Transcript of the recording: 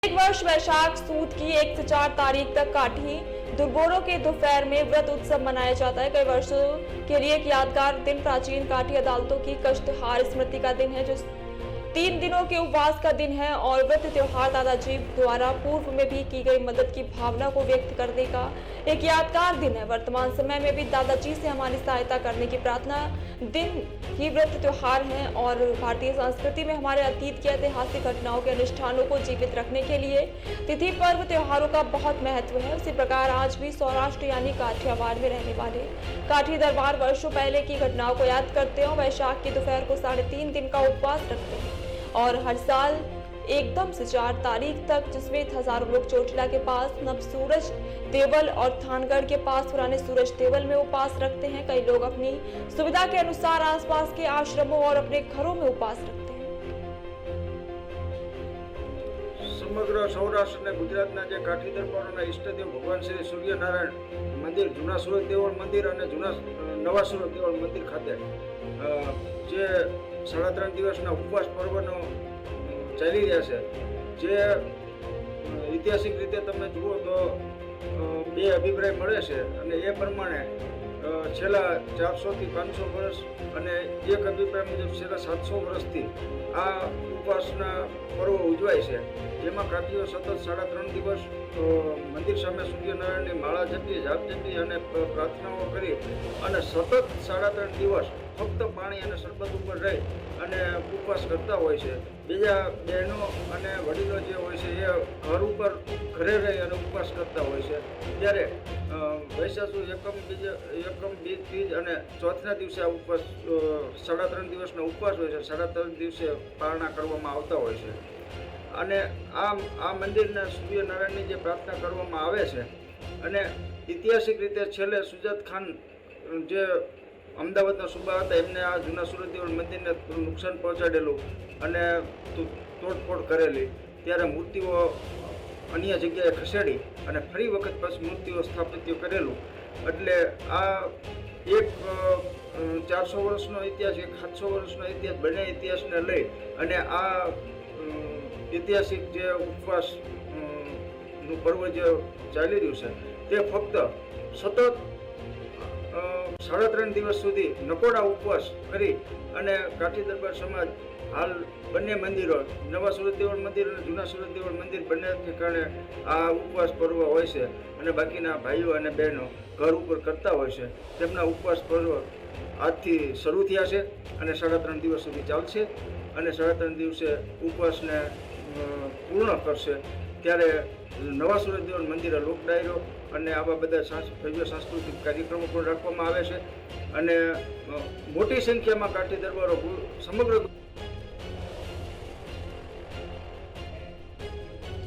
एक वर्ष वैशाख सूद की 1 से 4 तारीख तक काठी दुर्गोड़ों के दोपहर में व्रत उत्सव मनाया जाता है। कई वर्षों के लिए एक यादगार दिन प्राचीन काठी अदालतों की कष्टहार स्मृति का दिन है, जो 3 दिनों के उपवास का दिन है और व्रत त्योहार दादाजी द्वारा पूर्व में भी की गई मदद की भावना को व्यक्त करने का एक यादगार दिन है। वर्तमान समय में भी दादाजी से हमारी सहायता करने की प्रार्थना दिन ही व्रत त्योहार है और भारतीय संस्कृति में हमारे अतीत की ऐतिहासिक घटनाओं के अनुष्ठानों को जीवित रखने के लिए तिथि पर्व त्योहारों का बहुत महत्व है। उसी प्रकार आज भी सौराष्ट्र यानी काठियावाड़ में रहने वाले काठी दरबार वर्षों पहले की घटनाओं को याद करते हैं और वैशाख की दोपहर को 3.5 दिन का उपवास रखते हैं और हर साल एकदम से 4 तारीख तक, जिसमें हजारों लोग चोटिला के पास नव सूरज देवल और थानगढ़ के पास पुराने सूरज देवल में उपवास रखते हैं। कई लोग अपनी सुविधा के अनुसार आसपास के आश्रमों और अपने घरों में उपवास रखते हैं। समग्र सौराष्ट्र ने गुजरातना जे काठी दरबारोना इष्टदेव भगवान श्री सूर्यनारायण मंदिर, जूना सूरज देवल मंदिर और नवा सूरज देवल मंदिर खाते जे 3.5 દિવસના ઉપવાસ પર્વનો ચાલી રહ્યા છે, જે ઐતિહાસિક રીતે તમે જુઓ તો બે અભિપ્રાય મળે છે અને એ પ્રમાણે છેલ્લા 400 થી 500 વર્ષ અને એક અભિપ્રાય મુજબ છેલ્લા 700 વર્ષથી આ ઉપવાસના પર્વ ઉજવાય છે, જેમાં કાઠીઓ સતત 3.5 દિવસ મંદિર સામે સૂર્યનારાયણની માળા જપી, જાપ જપી અને પ્રાર્થનાઓ કરી અને સતત 3.5 દિવસ ફક્ત પાણી અને શરબત ઉપર રહી અને ઉપવાસ કરતા હોય છે। બીજા બહેનો અને વડીલો જે હોય છે એ ઘરે રહી અને ઉપવાસ કરતા હોય છે। ત્યારે વૈશાખુ એકમ બીજ અને ચોથના દિવસે આ ઉપવાસ 3.5 દિવસનો ઉપવાસ હોય છે। 3.5 દિવસે પારણા કરવામાં આવતા હોય છે અને આ મંદિરના સૂર્યનારાયણની જે પ્રાર્થના કરવામાં આવે છે અને ઐતિહાસિક રીતે છેલ્લે સુજાત ખાન જે અમદાવાદના સુબા હતા, એમને આ જૂના સુરત દેવળ મંદિરને નુકસાન પહોંચાડેલું અને તોડફોડ કરેલી, ત્યારે મૂર્તિઓ અન્ય જગ્યાએ ખસેડી અને ફરી વખત પાછી મૂર્તિઓ સ્થાપિત્ય કરેલું। એટલે આ એક 400 વર્ષનો ઇતિહાસ, એક 700 વર્ષનો ઇતિહાસ, બંને ઇતિહાસને લઈ અને આ ઐતિહાસિક જે ઉપવાસનું પર્વ જે ચાલી રહ્યું છે તે ફક્ત સતત 3.5 દિવસ સુધી નકોડા ઉપવાસ કરી અને કાઠી દરબાર સમાજ હાલ બંને મંદિરો, નવા સુરત દેવળ મંદિર અને જૂના સુરત દેવળ મંદિર બંને ઠેકાણે આ ઉપવાસ પર્વ હોય છે અને બાકીના ભાઈઓ અને બહેનો ઘર ઉપર કરતા હોય છે। તેમના ઉપવાસ પર્વ આજથી શરૂ થયા છે અને 3.5 દિવસ સુધી ચાલશે અને 3.5 દિવસે ઉપવાસને પૂર્ણ કરશે। ત્યારે નવા સુરત દેવળ મંદિરે લોક ડાયરો અને આવા બધા ભવ્ય સાંસ્કૃતિક કાર્યક્રમો પણ રાખવામાં આવે છે અને મોટી સંખ્યામાં કાઠી દરબારો સમગ્ર